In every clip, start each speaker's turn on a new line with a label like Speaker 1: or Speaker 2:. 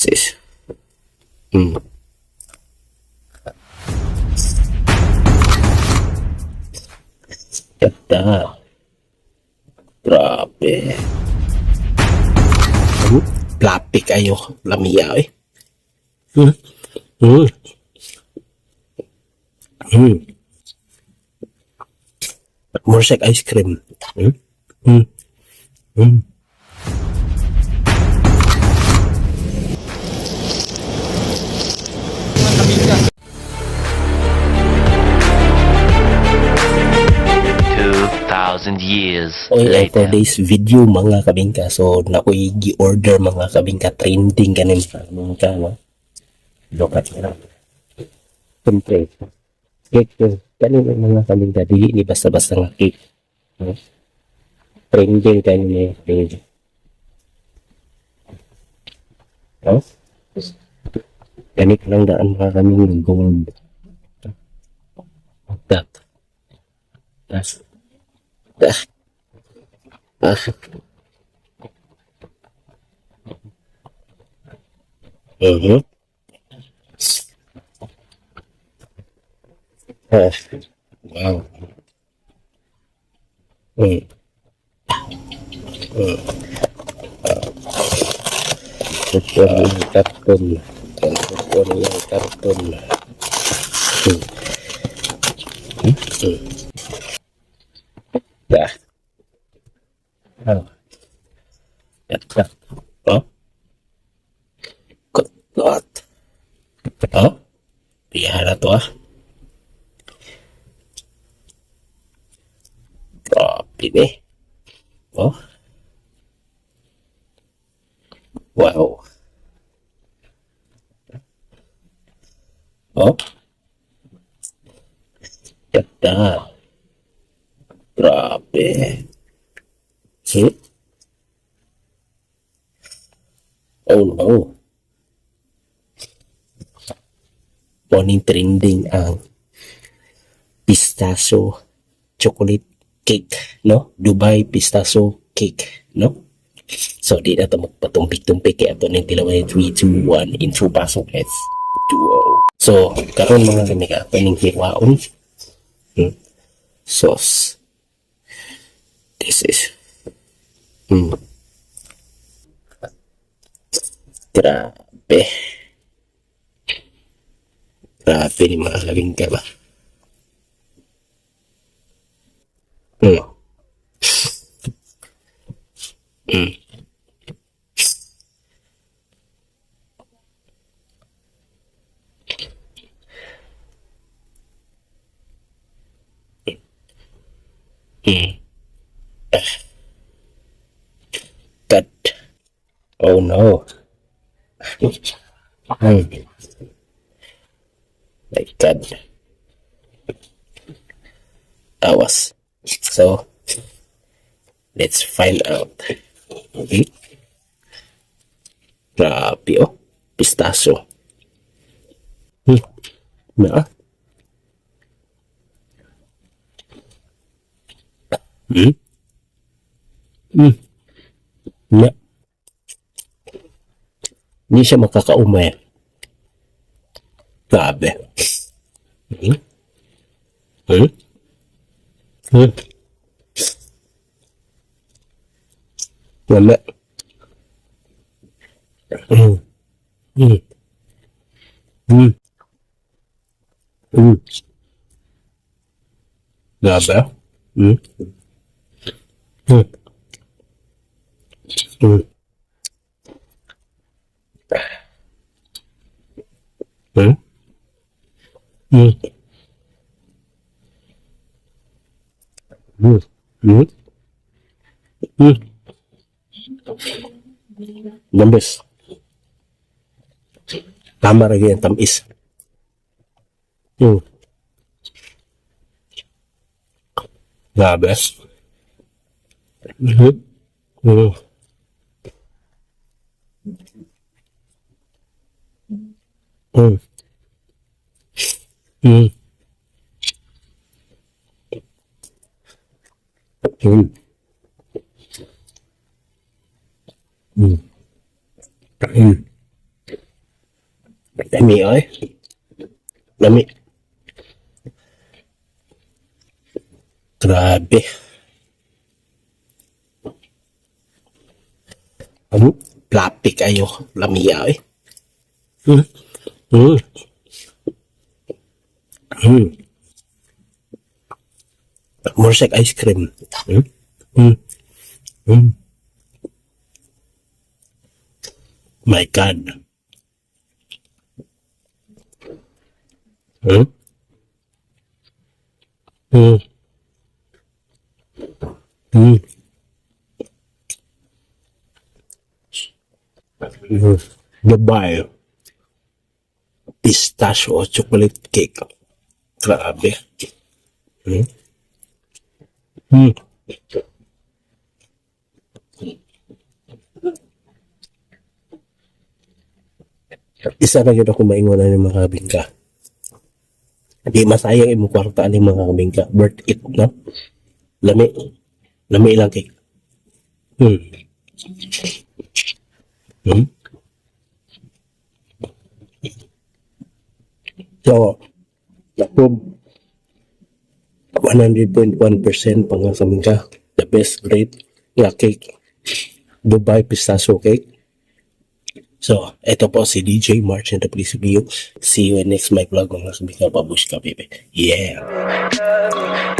Speaker 1: This is mm. Ganda. Grabe. Fluffy kayo. Lamiya eh. Mm. Mm. Mm. More like ice cream. Mm. Mm. Mm.
Speaker 2: Years
Speaker 1: Okay, for
Speaker 2: later.
Speaker 1: this video mga kabingka, so nakoy gi-order mga kabingka, trending kanin pa kabingka, no? Lokat na. Siyempre, cake yun. Kanin mga kabingka, di ni basta-basta nga cake. No? Trending kanin eh. Trending. No? Ganit lang daan mga kaming gold. That. That's Ah. Mhm. Wow. Mm. Mm. Super yung karton. Super yung karton. Mm. Mm. Dah. Oh. Dah. Oh. Kot. Oh. Pihara to ah. Grabe eh. Oh. Wow. Oh. Ganda. Grabe. Hmm? Oh no. Morning trending ang pistachio chocolate cake, no? Dubai pistachio cake, no? So, di na ito magpatumpik-tumpik kaya ito na yung tilawan 3, 2, 1, intro pasok, let's duo. So, karon mga kamiga, ito ng hirwaon. Sauce. This is grabe. Grabe ni mga kabingka ba? Mm. Mm. Mm. God. Oh no. Mm. My God. Awas. So, let's find out. Mm. Grabe oh. Pistachio. Mm. Na. Mm. Mm. Na. Hindi siya makakaumay. Grabe. Mm. Mm. Mm. Wala. Mm. Mm. Mm. Mm. Grabe. Mm. Mm. Mm. Mm. Mm. Mm. Mm. Mm. Nambis. Tama lagi ang tamis. Mm. Grabe. Mm. Mm. Mm. Mm. Mm. Mm. Mm. Lami ay. Lami. Grabe. Plapi kayo. Lami ay. Hmm. Hmm. Hmm. More like ice cream. Hmm. Hmm. Hmm. My God. Hmm. Hmm. Hmm. Hmm. Dubai. Pistachio chocolate cake. Grabe. Hmm. Hmm. Isa na yun ako maingunan ng mga bingka. Di masayang imong kwarta ni mga bingka. Worth it, no? Lami. Lami lang cake. Hmm. Hmm. So, approve 100.1% pang sa bingka. The best grade nga cake. Dubai pistachio cake. So, ito po si DJ March and the Police Review. See you in next my vlog mga kabingka. Pabush ka, baby. Yeah!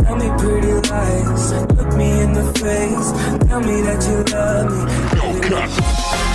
Speaker 2: Tell me pretty lies, look me in the face. Tell me that you love me.